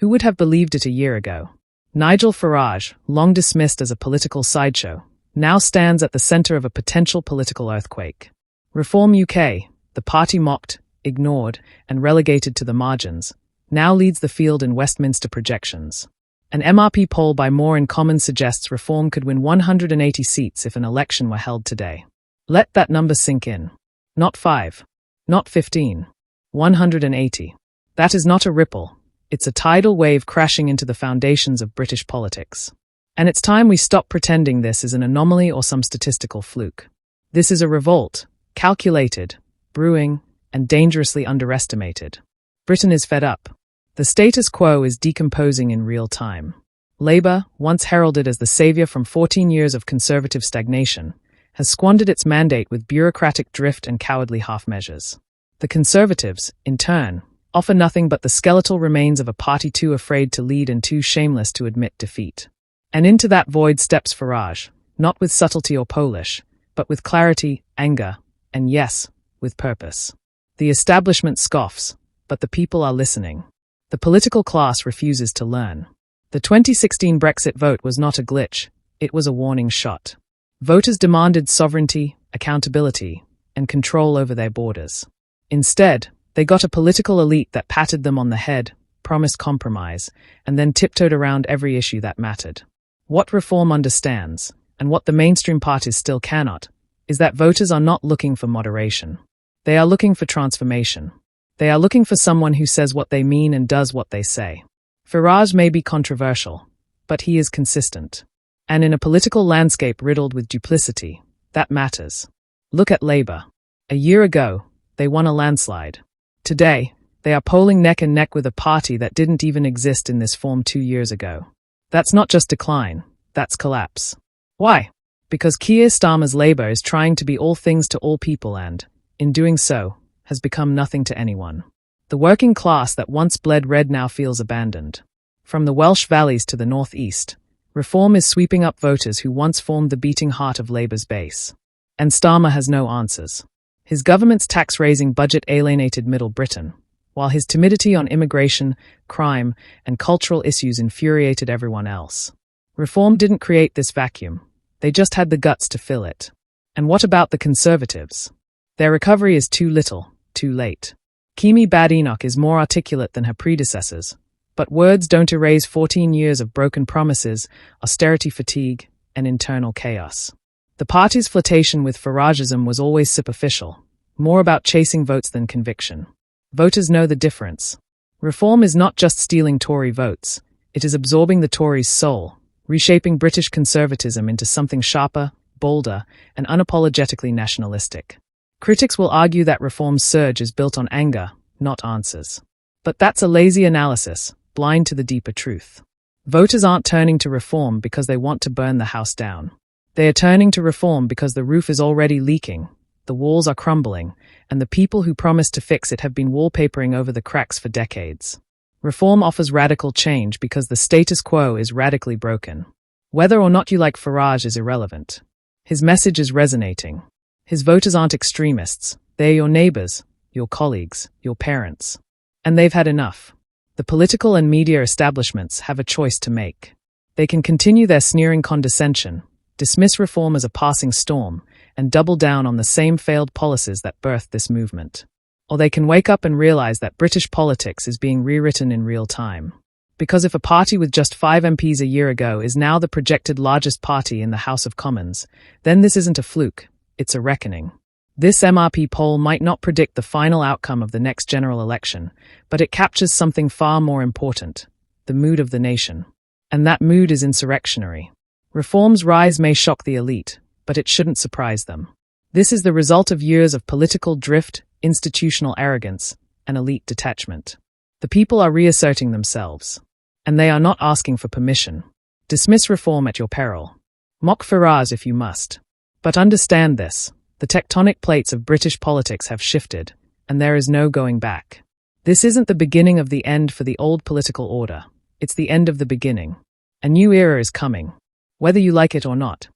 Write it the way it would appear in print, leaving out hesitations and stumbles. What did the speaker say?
Who would have believed it a year ago? Nigel Farage, long dismissed as a political sideshow, now stands at the centre of a potential political earthquake. Reform UK, the party mocked, ignored, and relegated to the margins, now leads the field in Westminster projections. An MRP poll by More in Common suggests Reform could win 180 seats if an election were held today. Let that number sink in. Not 5. Not 15. 180. That is not a ripple. It's a tidal wave crashing into the foundations of British politics. And it's time we stop pretending this is an anomaly or some statistical fluke. This is a revolt, calculated, brewing, and dangerously underestimated. Britain is fed up. The status quo is decomposing in real time. Labour, once heralded as the saviour from 14 years of conservative stagnation, has squandered its mandate with bureaucratic drift and cowardly half-measures. The Conservatives, in turn, offer nothing but the skeletal remains of a party too afraid to lead and too shameless to admit defeat. And into that void steps Farage, not with subtlety or polish, but with clarity, anger, and yes, with purpose. The establishment scoffs, but the people are listening. The political class refuses to learn. The 2016 Brexit vote was not a glitch, it was a warning shot. Voters demanded sovereignty, accountability, and control over their borders. Instead, they got a political elite that patted them on the head, promised compromise, and then tiptoed around every issue that mattered. What Reform understands, and what the mainstream parties still cannot, is that voters are not looking for moderation. They are looking for transformation. They are looking for someone who says what they mean and does what they say. Farage may be controversial, but he is consistent. And in a political landscape riddled with duplicity, that matters. Look at Labour. A year ago, they won a landslide. Today, they are polling neck and neck with a party that didn't even exist in this form 2 years ago. That's not just decline, that's collapse. Why? Because Keir Starmer's Labour is trying to be all things to all people and, in doing so, has become nothing to anyone. The working class that once bled red now feels abandoned. From the Welsh valleys to the northeast, Reform is sweeping up voters who once formed the beating heart of Labour's base. And Starmer has no answers. His government's tax-raising budget alienated Middle Britain, while his timidity on immigration, crime, and cultural issues infuriated everyone else. Reform didn't create this vacuum. They just had the guts to fill it. And what about the Conservatives? Their recovery is too little, too late. Kemi Badenoch is more articulate than her predecessors, but words don't erase 14 years of broken promises, austerity fatigue, and internal chaos. The party's flirtation with Faragism was always superficial, more about chasing votes than conviction. Voters know the difference. Reform is not just stealing Tory votes, it is absorbing the Tories' soul, reshaping British conservatism into something sharper, bolder, and unapologetically nationalistic. Critics will argue that Reform's surge is built on anger, not answers. But that's a lazy analysis, blind to the deeper truth. Voters aren't turning to Reform because they want to burn the house down. They are turning to Reform because the roof is already leaking, the walls are crumbling, and the people who promised to fix it have been wallpapering over the cracks for decades. Reform offers radical change because the status quo is radically broken. Whether or not you like Farage is irrelevant. His message is resonating. His voters aren't extremists. They're your neighbours, your colleagues, your parents. And they've had enough. The political and media establishments have a choice to make. They can continue their sneering condescension, dismiss Reform as a passing storm, and double down on the same failed policies that birthed this movement. Or they can wake up and realize that British politics is being rewritten in real time. Because if a party with just 5 MPs a year ago is now the projected largest party in the House of Commons, then this isn't a fluke, it's a reckoning. This MRP poll might not predict the final outcome of the next general election, but it captures something far more important, the mood of the nation. And that mood is insurrectionary. Reform's rise may shock the elite, but it shouldn't surprise them. This is the result of years of political drift, institutional arrogance, and elite detachment. The people are reasserting themselves. And they are not asking for permission. Dismiss Reform at your peril. Mock Farage if you must. But understand this, the tectonic plates of British politics have shifted, and there is no going back. This isn't the beginning of the end for the old political order. It's the end of the beginning. A new era is coming. Whether you like it or not.